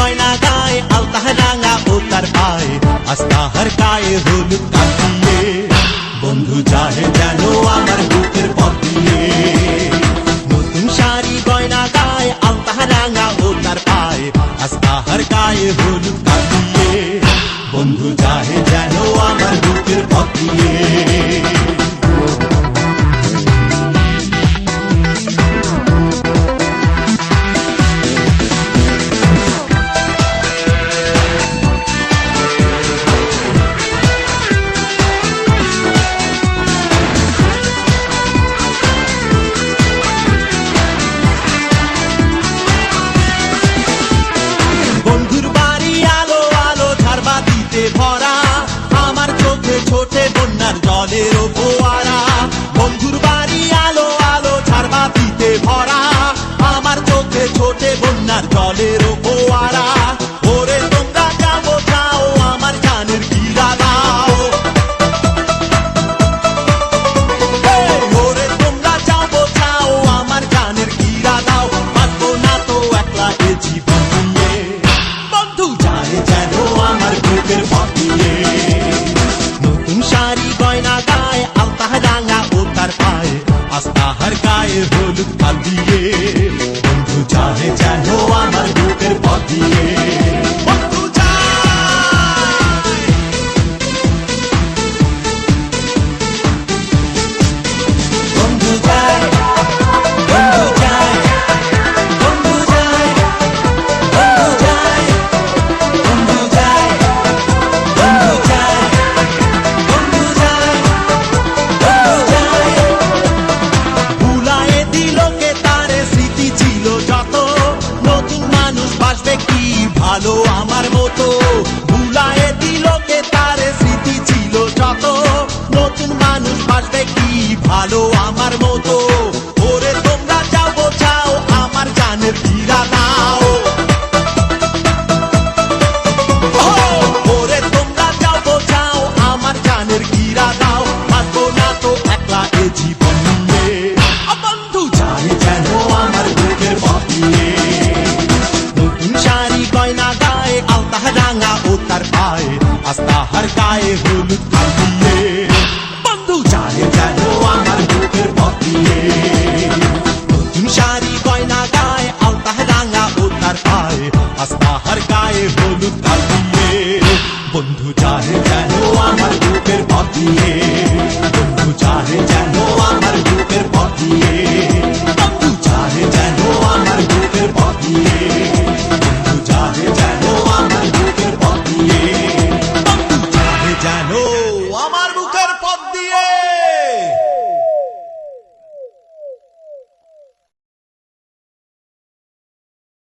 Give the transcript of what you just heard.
গয়না গায়ে আলতা রাঙা ও তার পায়ে আস্তাহার গায়ে হলুদ কাটিয়ে বন্ধু চাহে যেন আমার বুকের পথ দিয়ে নতুন শাড়ি গয়না গায়ে আলতা রাঙা ও তার পায়ে আস্তাহার গায়ে হলুদ কাটিয়ে বন্ধু চাহে যেন আমার বুকের পথ দিয়ে ভরা আমার চোখে ছোটে বন্যার জলের ফোয়ারা বন্ধুর বাড়ি আলো আলো ঝাড়বাতিতে ভরা আমার চোখে ছোটে বন্যার জলের ফোয়ারা ওরে তোমরা যাবো যাও আমার গানের গিরা দাও ওরে তোমরা যাবো যাও আমার গানের গিরা দাও বাঁচবো না তো একলা এ জীবন নিয়ে বন্ধু যায় যেন আমার বুকের পথ দিয়ে নতুন শাড়ি গয়না গায়ে আলতা রাঙা ও তার পায়ে আস্তাহার গায়ে হলুদ কাল দিয়ে বন্ধু চাহে যেন আমার বুকের পথ দিয়ে বন্ধু ভালো আমার মতো ভুলায়ে দিল কে তার স্মৃতি ছিল যত নতুন মানুষ বাসবে কি ভালো আমার মতো ওরে তোমরা যাও বোঝাও আমার গানের গিরা দাও ওরে তোমরা যাও বোঝাও আমার গানের গিরা দাও বাঁচবো না তো একলা এ জীবন নিয়ে বন্ধু চাই যেন আমার বুকের পথ দিয়ে নতুন শাড়ি গয়না গায়ে আলতা রাঙা ও তার পায়ে আস্তাহার গায়ে হলুদ কাল দিয়ে বন্ধু চাহে যেন আমার বুকের পথ দিয়ে নতুন শাড়ি গয়না গায়ে আলতা রাঙা ও তার পায়ে আস্তাহার গায়ে হলুদ কাল দিয়ে বন্ধু চাহে যেন আমার বুকের পথ দিয়ে বন্ধু চাহে যেন আমার বুকের পথ দিয়ে